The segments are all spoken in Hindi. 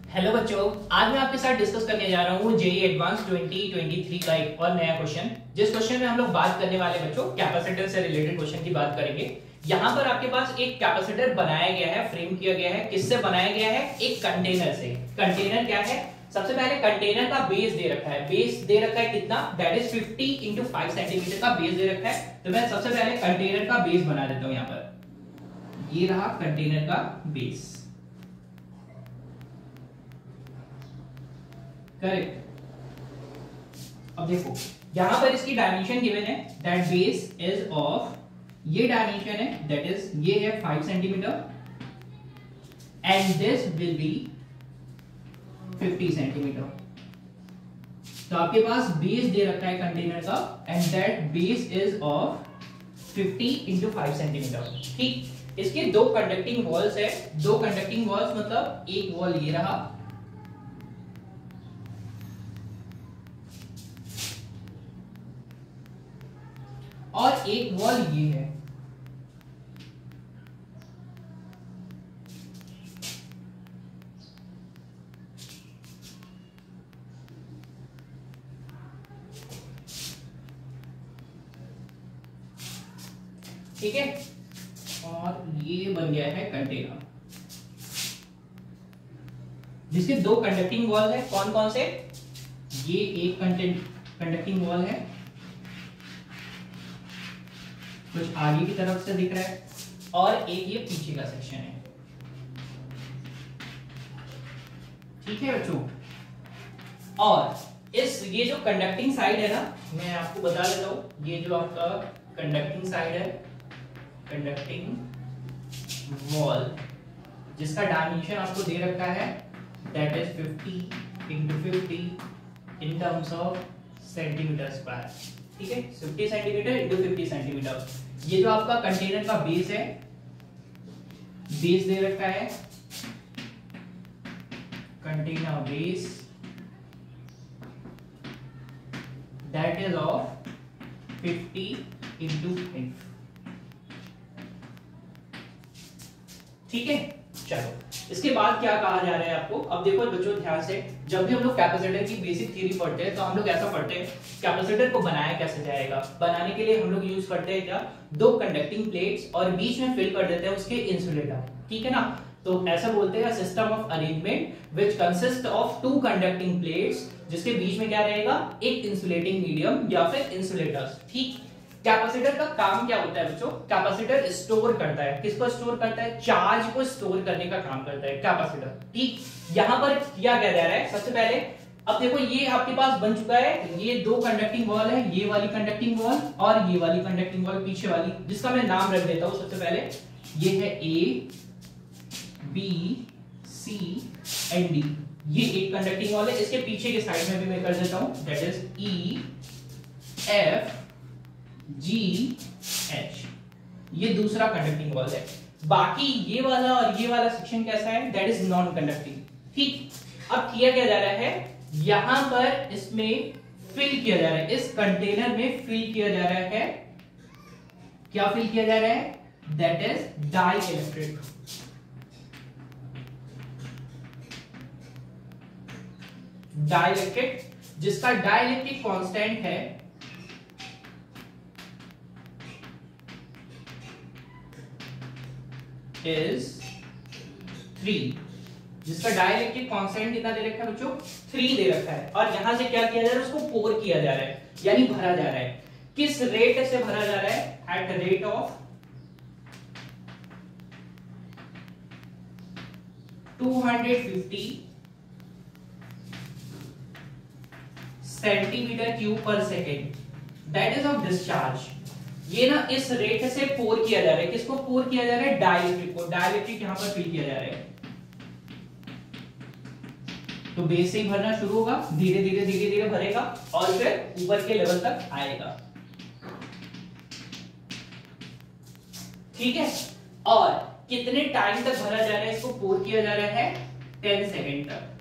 हेलो बच्चों, आज मैं आपके साथ डिस्कस करने जा रहा हूँ जेईई एडवांस 2023 का एक और नया क्वेश्चन। जिस क्वेश्चन में हम लोग बात करने वाले बच्चों कैपेसिटर से रिलेटेड क्वेश्चन की बात करेंगे। यहाँ पर आपके पास एक कैपेसिटर बनाया गया है, फ्रेम किया गया है। किससे बनाया गया है? एक कंटेनर से। कंटेनर क्या है? सबसे पहले कंटेनर का बेस दे रखा है। बेस दे रखा है कितना? दैट इज 50 इंटू 5 सेंटीमीटर का बेस दे रखा है। तो मैं सबसे पहले कंटेनर का बेस बना देता हूँ। यहाँ पर ये रहा कंटेनर का बेस। करेक्ट। अब देखो यहां पर इसकी डायमेंशन गिवन है, दैट बेस इज ऑफ, ये डायमेंशन है दैट इज ये है 5 centimetre and this will be 50 centimetre. तो आपके पास बेस दे रखा है कंटेनर का and that base is of 50 into 5 centimetre. ठीक। इसके दो कंडक्टिंग वॉल्स है। दो कंडक्टिंग वॉल्स मतलब एक वॉल ये रहा और एक वॉल ये है। ठीक है, और ये बन गया है कंटेनर जिसके दो कंडक्टिंग वॉल है। कौन कौन से? ये एक कंडक्टिंग वॉल है, कुछ आगे की तरफ से दिख रहा है, और एक ये पीछे का सेक्शन है। ठीक है बच्चों, और इस ये जो कंडक्टिंग साइड है ना, मैं आपको बता देता हूं। ये जो आपका कंडक्टिंग साइड है, कंडक्टिंग वॉल, जिसका डायमेंशन आपको दे रखा है that is 50 into 50 in terms of centimetre square. ठीक है, 50 सेंटीमीटर इंटू 50 सेंटीमीटर। ये जो आपका कंटेनर का बेस है, बेस दे रखा है container base that is of 50 into 5। ठीक है, चलो इसके बाद क्या कहा जा रहा है आपको। अब देखो बच्चों ध्यान से, जब भी हम लोग कैपेसिटर की बेसिक थ्योरी पढ़ते हैं तो हम लोग ऐसा पढ़ते हैं कैपेसिटर को बनाया कैसे जाएगा। बनाने के लिए हम लोग यूज करते हैं क्या? दो कंडक्टिंग प्लेट्स और बीच में फिल कर देते हैं उसके इंसुलेटर। ठीक है ना, तो ऐसा बोलते हैं system of arrangement which consist of two conducting plates, जिसके बीच में क्या रहेगा? एक इंसुलेटिंग मीडियम या फिर इंसुलेटर्स। ठीक। कैपेसिटर का काम क्या होता है बच्चों? कैपेसिटर स्टोर करता है। किसको स्टोर करता है? चार्ज को स्टोर करने का काम करता है कैपेसिटर। ठीक। यहां पर किया क्या जा रहा है? सबसे पहले अब देखो ये आपके पास बन चुका है, ये दो कंडक्टिंग वॉल है, ये वाली कंडक्टिंग वॉल और ये वाली कंडक्टिंग वॉल पीछे वाली, जिसका मैं नाम रख देता हूं सबसे पहले। ये है ए, बी, सी एंड डी। ये एक कंडक्टिंग वॉल है। इसके पीछे के साइड में भी मैं कर देता हूं that is E, F, G, H. ये दूसरा कंडक्टिंग वॉल है। बाकी ये वाला और ये वाला सेक्शन कैसा है? That is non conducting. ठीक। अब किया क्या जा रहा है? यहां पर इसमें फिल किया जा रहा है, इस कंटेनर में फिल किया जा रहा है। क्या फिल किया जा रहा है? That is dielectric. Dielectric, जिसका डाई इलेक्ट्रिक कांस्टेंट है is 3, जिसका डाइलेक्ट्रिक कांस्टेंट कितना दे रखा है बच्चों? 3 दे रखा है। और यहां से क्या किया जा रहा है? उसको पोर किया जा रहा है, यानी भरा जा रहा है। किस रेट से भरा जा रहा है? At the rate of 250 centimetre cube per second. That is of discharge. ये ना इस रेट से पोर किया जा रहा है। किसको पोर किया जा रहा है? डाइलेक्ट्रिक को। डाइलेक्ट्रिक यहां पर फिल किया जा रहा है। तो बेस से ही भरना शुरू होगा, धीरे धीरे धीरे धीरे भरेगा और फिर ऊपर के लेवल तक आएगा। ठीक है, और कितने टाइम तक भरा जा रहा है? इसको पोर किया जा रहा है 10 सेकेंड तक।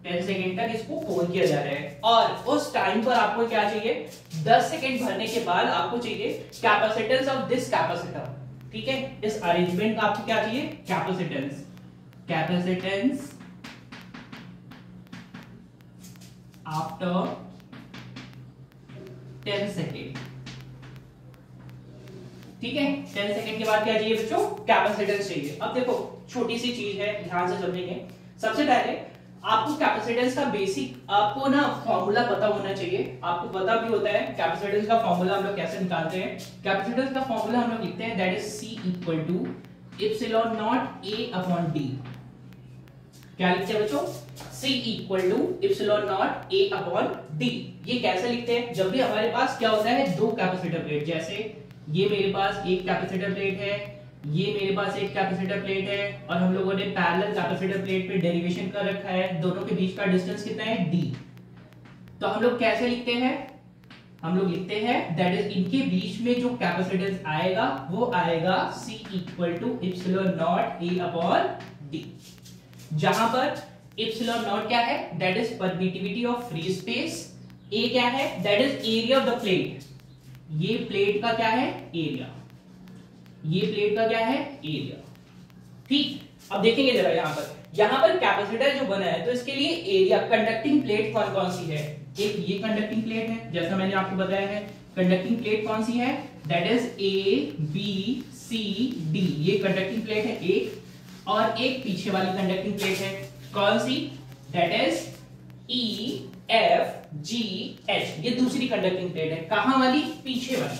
10 सेकेंड तक इसको पोर किया जा रहा है। और उस टाइम पर आपको क्या चाहिए? 10 सेकेंड भरने के बाद आपको चाहिए कैपेसिटेंस ऑफ दिस कैपेसिटर। ठीक है, इस अरेंजमेंट का आपको क्या चाहिए? कैपेसिटेंस। Capacitance after 10 second. ठीक है, 10 सेकेंड के बाद क्या चाहिए बच्चों? कैपेसिटेंस चाहिए। अब देखो छोटी सी चीज है, ध्यान से समझेंगे। सबसे पहले आपको कैपेसिटेंस का बेसिक आपको ना फॉर्मूला पता होना चाहिए। आपको पता भी होता है कैपेसिटेंस का फॉर्मूला हम लोग कैसे निकालते हैं। कैपेसिटेंस का फॉर्मूला हम लोग लिखते हैं that is C equal to epsilon naught A upon D। क्या लिखते हैं बच्चों? C equal to epsilon naught A upon D। ये कैसे लिखते हैं? जब भी हमारे पास क्या होता है, दो कैपेसिटर प्लेट, जैसे ये मेरे पास एक कैपेसिटर प्लेट है, ये मेरे पास एक कैपेसिटर प्लेट है, और हम लोगों ने पैरेलल कैपेसिटर प्लेट पे डेरिवेशन कर रखा है। दोनों के बीच का डिस्टेंस कितना है? D। तो हम लोग कैसे लिखते हैं? हम लोग लिखते हैं दैट इज इनके बीच में जो कैपेसिटेंस आएगा वो आएगा C equal to epsilon naught A upon D। जहां पर एप्सिलॉन नॉट क्या है? That is permittivity of free space. A क्या है? That is area of the plate. ये प्लेट का क्या है? एरिया। ये प्लेट का क्या है? एरिया। ठीक, अब देखेंगे जरा यहां पर कैपेसिटर जो बना है तो इसके लिए एरिया, कंडक्टिंग प्लेट कौन कौन सी है? एक ये कंडक्टिंग प्लेट है, जैसा मैंने आपको बताया है। कंडक्टिंग प्लेट कौन सी है? That is A B C D। ये कंडक्टिंग प्लेट है एक, और एक पीछे वाली कंडक्टिंग प्लेट है कौन सी? That is E F G H। ये दूसरी कंडक्टिंग प्लेट है। कहां वाली? पीछे वाली।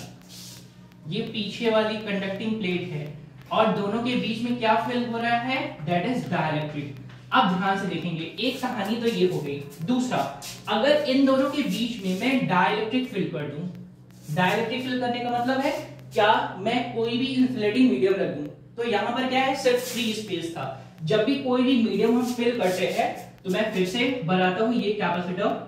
ये पीछे वाली कंडक्टिंग प्लेट है, और दोनों के बीच में क्या फिल हो रहा है? That is dielectric. अब ध्यान से देखेंगे, एक कहानी तो ये हो गई। दूसरा, अगर इन दोनों के बीच में मैं डाइलेक्ट्रिक फिल कर दूं, डाइलेक्ट्रिक फिल करने का मतलब है क्या? मैं कोई भी इंसुलेटिंग मीडियम रख दूं, तो यहां पर क्या है? सिर्फ फ्री स्पेस था। जब भी कोई भी मीडियम हम फिल करते हैं तो मैं फिर से बनाता हूं ये कैपेसिटर,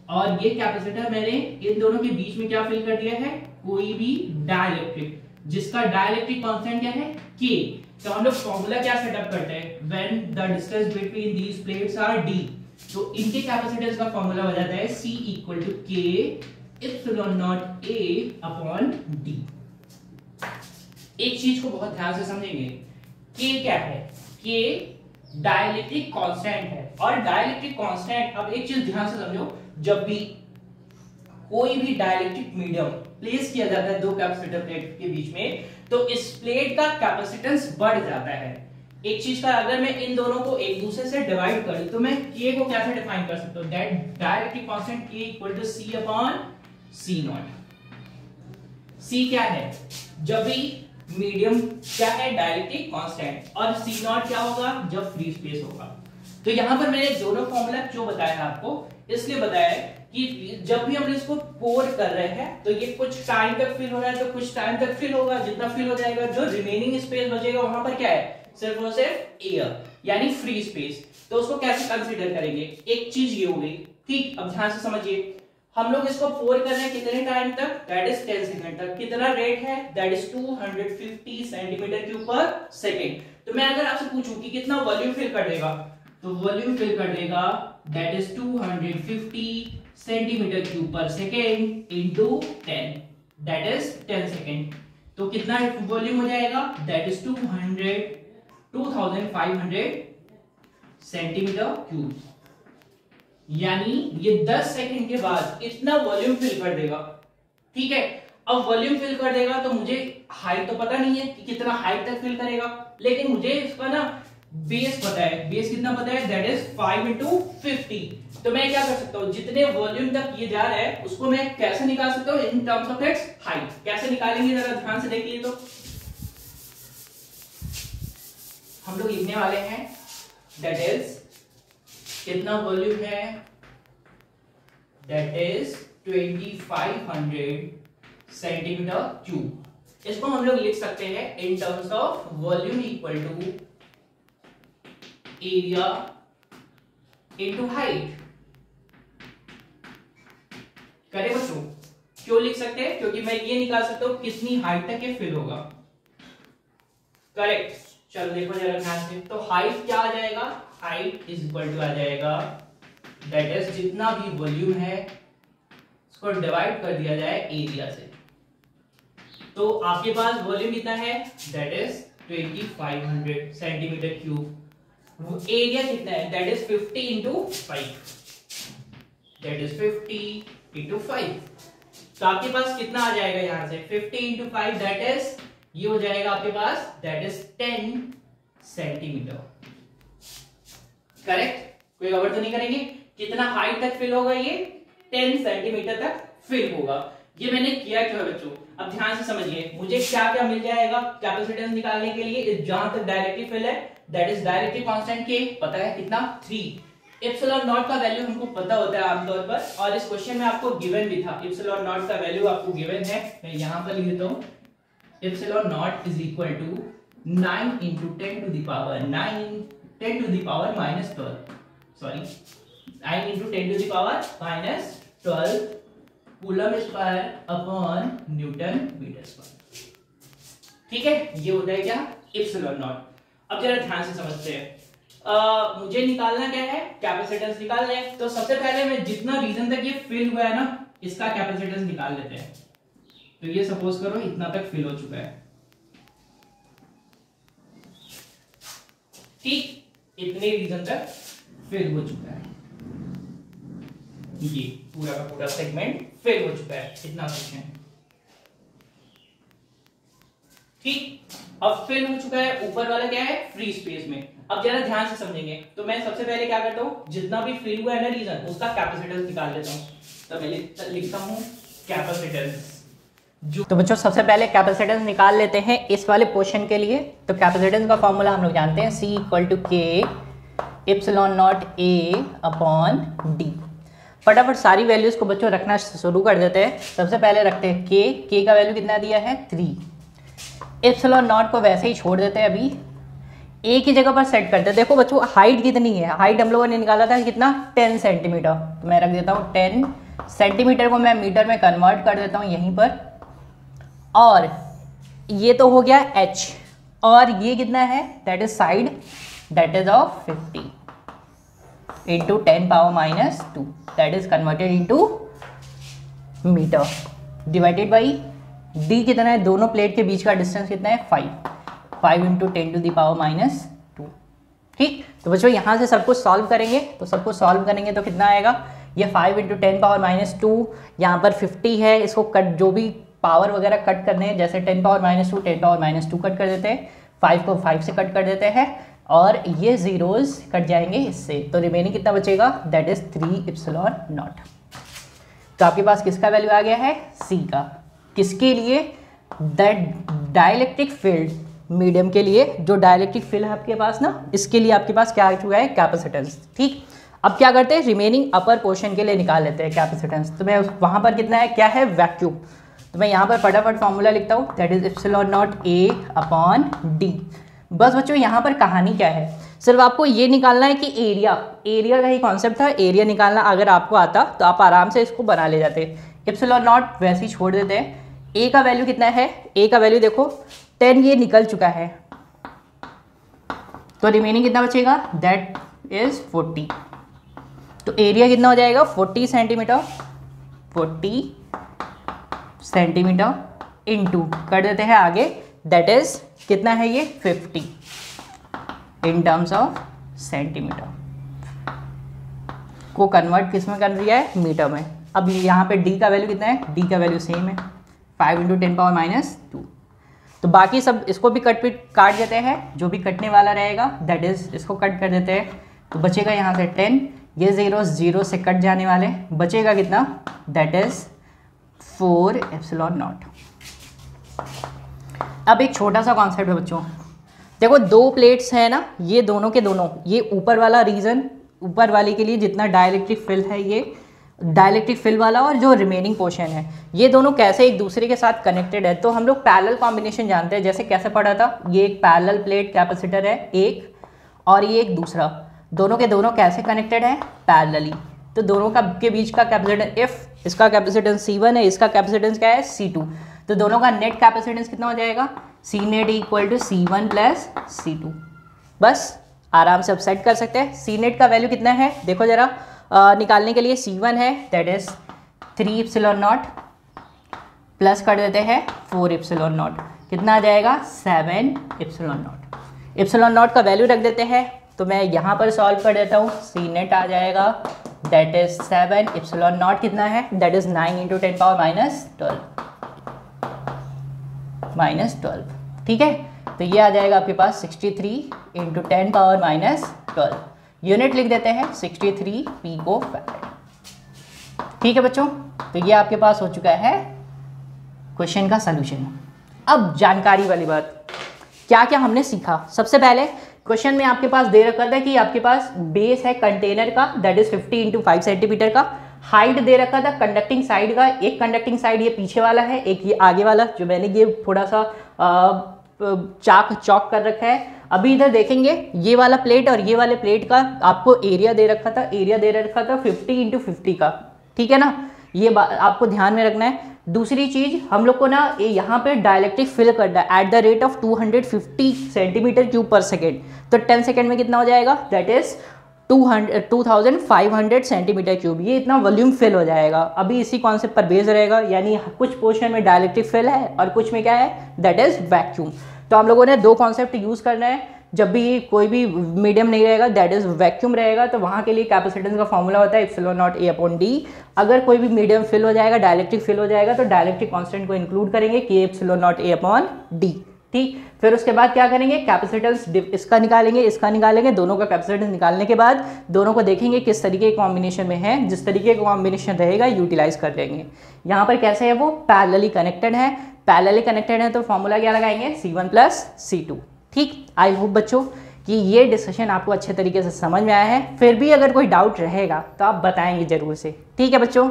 और ये कैपेसिटर मैंने इन दोनों के बीच में क्या फिल कर दिया है? कोई भी डाइलेक्ट्रिक, जिसका डाइलेक्ट्रिक कांस्टेंट क्या है? K। तो हम लोग फॉर्मूला क्या सेटअप करते हैं? When the distance between these plates are D, तो इनके कैपेसिटेंस का फॉर्मूला हो जाता है C equal to K epsilon naught A upon D। एक चीज को बहुत ध्यान से समझेंगे, K क्या है? K डाइलेक्ट्रिक कांस्टेंट है, और डाइलेक्ट्रिक कांस्टेंट, अब एक चीज ध्यान से समझो, जब भी कोई भी डाइलेक्ट्रिक मीडियम प्लेस किया जाता है दो कैपेसिटर प्लेट के बीच में, तो इस प्लेट का कैपेसिटेंस बढ़ जाता है। एक चीज का, अगर मैं इन दोनों को एक दूसरे से डिवाइड करूं तो मैं K को कैसे डिफाइन कर सकता हूं? That dielectric constant K equal to C upon C naught. C क्या है? जब भी मीडियम क्या है? डाइलेक्ट्रिक कांस्टेंट, और C नॉट क्या होगा? जब फ्री स्पेस होगा। तो यहां पर मैंने दोनों फॉर्मूला क्यों बताया आपको? इसलिए बताया कि जब भी हम इसको पोर कर रहे हैं तो ये कुछ टाइम तक फिल हो रहा है, तो कुछ टाइम तक फिल होगा। जितना फिल हो जाएगा, जो रिमेनिंग स्पेस बचेगा वहां पर क्या है? सिर्फ और सिर्फ एयर, यानी फ्री स्पेस। तो उसको कैसे कंसीडर करेंगे? एक चीज ये हो गई। ठीक, अब ध्यान से समझिए, हम लोग इसको पोर कर रहे हैं कितने टाइम तक? दैट इज 10 सेकंड तक। कितना रेट है? That is 250 centimetre cube per second. तो मैं अगर आपसे पूछूं कि कितना वॉल्यूम फिल कर देगा, तो वॉल्यूम फिल कर देगा that is 250 centimetre cube per second into 10, that is 10 second. तो कितना वॉल्यूम हो जाएगा? That is 2500 centimetre cube. यानी ये 10 सेकंड के बाद इतना वॉल्यूम फिल कर देगा। ठीक है, अब वॉल्यूम फिल कर देगा तो मुझे हाइट तो पता नहीं है कि कितना हाइट तक फिल करेगा, लेकिन मुझे इसका ना बेस पता है। बेस कितना पता है? That is 5 into 50। तो मैं क्या कर सकता हूं? जितने वॉल्यूम तक ये जा रहा है उसको मैं कैसे निकाल सकता हूं? इन टर्म्स ऑफ इट्स हाइट। कैसे निकालेंगे जरा ध्यान से देखिए। तो हम लोग लिखने वाले हैं दैट इज कितना वॉल्यूम है? That is 2500 centimetre cube. इसको हम लोग लिख सकते हैं in terms of volume equal to area into height. करें बच्चों? क्यों लिख सकते हैं? क्योंकि मैं ये निकाल सकता हूं कितनी हाइट तक ये फिल होगा। करेक्ट। चलो देखो जरा ध्यान से, तो हाइट क्या आ जाएगा? हाइट इज इक्वल टू आ जाएगा दैट इज जितना भी वॉल्यूम है उसको डिवाइड कर दिया जाए एरिया से। तो आपके पास वॉल्यूम कितना है? That is 2500 centimetre cube. Area कितना है, that is 50 into 5, that is 50 into 5। तो आपके पास कितना आ जाएगा यहां से 50 इंटू 5, दैट इज ये हो जाएगा आपके पास, दैट इज 10 सेंटीमीटर। करेक्ट, कोई गड़बड़ तो नहीं करेंगे। कितना हाइट तक फिल होगा ये, 10 सेंटीमीटर तक फिल होगा। ये मैंने किया क्यों है बच्चों, अब ध्यान से समझिए। मुझे क्या क्या मिल जाएगा कैपेसिटेंस निकालने के लिए, जहां तक डायरेक्टली फिल है, दैट इज डायरेक्टली कांस्टेंट के, पता है कितना 3। एप्सिलॉन नॉट का वैल्यू हमको पता होता है आमतौर पर, और इस क्वेश्चन में आपको गिवन भी था। एप्सिलॉन नॉट का वैल्यू आपको गिवन है, मैं यहां पर लिख देता हूं। Epsilon naught is equal to 9 into 10 to the power 10 to the power minus 12, sorry 9 into 10 to the power minus 12 coulomb square upon newton metre square. ठीक है, ये होता है क्या, एप्सिलॉन नॉट। अब जरा ध्यान से समझते हैं। मुझे निकालना क्या है, कैपेसिटेंस निकालना है। तो सबसे पहले मैं जितना रीजन तक ये फिल हुआ है ना, इसका कैपेसिटेंस निकाल लेते हैं। तो ये सपोज करो इतना तक फिल हो चुका है, ठीक, इतने रीजन तक फिल हो चुका है, ये पूरा का पूरा सेगमेंट फिल हो चुका है, इतना सेक्शन, ठीक। अब फिल हो चुका है, ऊपर वाला क्या है, फ्री स्पेस में। अब जरा ध्यान से समझेंगे। तो मैं सबसे पहले क्या करता हूं, जितना भी फिल हुआ है ना रीजन, उसका कैपेसिटेंस निकाल लेता हूं। तो मैं लिखता हूं कैपेसिटेंस। तो बच्चों सबसे पहले कैपेसिटेंस निकाल लेते हैं इस वाले पोर्शन के लिए। तो कैपेसिटेंस का फॉर्मूला हम लोग जानते हैं, C इक्वल टू के epsilon naught A upon D. फटाफट सारी वैल्यूज को बच्चों रखना शुरू कर देते हैं। सबसे पहले रखते हैं के का वैल्यू कितना दिया है 3। एप्सिलॉन नॉट को वैसे ही छोड़ देते हैं, अभी ए की जगह पर सेट करते हैं। देखो बच्चों हाइट कितनी है, हाइट हम लोगों ने निकाला था कितना 10 सेंटीमीटर। तो मैं रख देता हूँ 10 सेंटीमीटर को मैं मीटर में कन्वर्ट कर देता हूँ यहीं पर। और ये तो हो गया h, और ये कितना है, that is side, that is of 50 into 10 power minus 2, that is converted into metre, divided by d कितना है, दोनों प्लेट के बीच का डिस्टेंस कितना है 5 into 10 to the power minus 2, ठीक। तो बच्चों यहाँ से सब कुछ सॉल्व करेंगे, तो सब कुछ सॉल्व करेंगे तो कितना आएगा, ये 5 इंटू 10 पावर माइनस 2, यहाँ पर 50 है, इसको कट, जो भी पावर वगैरह कट करने हैं, जैसे 10 power minus 2 10 power minus 2 cut कर देते हैं, 5 को 5 से कट कर देते हैं, और ये जीरोस कट जाएंगे इससे। तो रिमेनिंग कितना बचेगा, दैट इज 3 एप्सिलॉन नॉट। तो आपके पास किसका वैल्यू आ गया है, C का। किसके लिए, दैट डाइलेक्ट्रिक फील्ड मीडियम के लिए, जो डाइलेक्ट्रिक फील्ड है आपके पास ना, इसके लिए आपके पास क्या आ चुका है, कैपेसिटेंस, ठीक। अब क्या करते हैं, रिमेनिंग अपर पोर्शन के लिए निकाल लेते हैं कैपेसिटेंस। तो मैं वहाँ पर कितना है, क्या है, वैक्यूम। तो मैं यहाँ पर फटाफट फॉर्मूला लिखता हूँ, that is epsilon naught A upon D. बस बच्चों यहाँ पर कहानी क्या है, सिर्फ आपको ये निकालना है कि एरिया का ही कॉन्सेप्ट था। एरिया निकालना अगर आपको आता तो आप आराम से इसको बना ले जाते। एप्सिलॉन नॉट वैसे ही छोड़ देते हैं। A का वैल्यू कितना है, A का वैल्यू देखो 10, ये निकल चुका है, तो रिमेनिंग कितना बचेगा, दैट इज 40। तो एरिया कितना हो जाएगा, 40 सेंटीमीटर, 40 सेंटीमीटर इंटू कर देते हैं आगे, दैट इज कितना है ये 50 इन टर्म्स ऑफ सेंटीमीटर, को कन्वर्ट किस में कर दिया है, मीटर में। अब यहाँ पे D का वैल्यू कितना है, D का वैल्यू सेम है 5 इंटू 10 पावर माइनस 2। तो बाकी सब इसको भी काट देते हैं, जो भी कटने वाला रहेगा, दैट इज इसको कट कर देते हैं। तो बचेगा यहाँ से 10, ये जीरो से कट जाने वाले, बचेगा कितना, दैट इज 4 एप्सिलॉन नॉट। अब एक छोटा सा कॉन्सेप्ट है बच्चों, देखो दो प्लेट्स हैं ना, ये दोनों के दोनों, ये ऊपर वाला रीजन, ऊपर वाले के लिए जितना डाइलेक्ट्रिक फील्ड है, ये डाइलेक्ट्रिक फील्ड वाला, और जो रिमेनिंग पोर्शन है, ये दोनों कैसे एक दूसरे के साथ कनेक्टेड है। तो हम लोग पैरेलल कॉम्बिनेशन जानते हैं, जैसे कैसे पढ़ा था, ये एक पैरेलल प्लेट कैपेसिटर है एक, और ये एक दूसरा, दोनों के दोनों कैसे कनेक्टेड है, पैरेलली। तो दोनों का के बीच का कैपेसिटेंस, इफ इसका कैपेसिटेंस C1 है, इसका कैपेसिटेंस क्या है C2, तो दोनों का नेट कैपेसिटेंस कितना हो जाएगा, C net equal to C1 plus C2। बस आराम से अब सेट कर सकते हैं। C नेट का वैल्यू कितना है, देखो जरा, निकालने के लिए C1 है, that is 3 epsilon not, plus कर देते हैं 4 एप्सिलॉन नॉट, कितना आ जाएगा 7 एप्सिलॉन नॉट। एप्सिलॉन नॉट का वैल्यू रख देते हैं तो मैं यहाँ पर सॉल्व कर देता हूँ। सी नेट आ जाएगा दैट इज 7, इप्सिलॉन नॉट कितना है, दैट इज 9 × 10 पावर -12, ठीक है। तो ये आ जाएगा आपके पास 63 × 10 पावर -12, यूनिट लिख देते हैं 63 पिकोफैराड, ठीक है बच्चों। तो ये आपके पास हो चुका है क्वेश्चन का सलूशन। अब जानकारी वाली बात, क्या क्या हमने सीखा। सबसे पहले क्वेश्चन में आपके पास दे रखा था कि आपके पास बेस है कंटेनर का, दैट इज 50 × 5 सेंटीमीटर का। हाइट दे रखा था कंडक्टिंग साइड का, एक कंडक्टिंग साइड ये पीछे वाला है, एक ये आगे वाला, जो मैंने ये थोड़ा सा चॉक कर रखा है। अभी इधर देखेंगे ये वाला प्लेट और ये वाले प्लेट का आपको एरिया दे रखा था, 50 × 50 का, ठीक है ना। ये आपको ध्यान में रखना है। दूसरी चीज हम लोग को ना यहाँ पे डाइलेक्ट्रिक फिल करना है at the rate of 250 centimetre cube per second. तो 10 सेकेंड में कितना हो जाएगा, दैट इज 2500 सेंटीमीटर क्यूब। ये इतना वॉल्यूम फिल हो जाएगा। अभी इसी कॉन्सेप्ट पर बेस रहेगा, यानी कुछ पोर्शन में डाइलेक्ट्रिक फिल है और कुछ में क्या है, दैट इज वैक्यूम। तो हम लोगों ने दो कॉन्सेप्ट यूज करना है। जब भी कोई भी मीडियम नहीं रहेगा, दैट इज वैक्यूम रहेगा, तो वहाँ के लिए कैपेसिटेंस का फॉर्मूला होता है ε0A/d। अगर कोई भी मीडियम फिल हो जाएगा, डाइलेक्ट्रिक फिल हो जाएगा, तो डाइलेक्ट्रिक कांस्टेंट को इंक्लूड करेंगे कि ε0A/d, ठीक। फिर उसके बाद क्या करेंगे, कैपेसिटेंस इसका निकालेंगे, दोनों का कैपेसिटेंस निकालने के बाद दोनों को देखेंगे किस तरीके के कॉम्बिनेशन में है, जिस तरीके का कॉम्बिनेशन रहेगा यूटिलाइज कर लेंगे। यहाँ पर कैसे है, वो पैरेलली कनेक्टेड है, तो फॉर्मूला क्या लगाएंगे, C1 + C2, ठीक। आई होप बच्चों कि ये डिस्कशन आपको अच्छे तरीके से समझ में आया है। फिर भी अगर कोई डाउट रहेगा तो आप बताएंगे जरूर से, ठीक है बच्चों।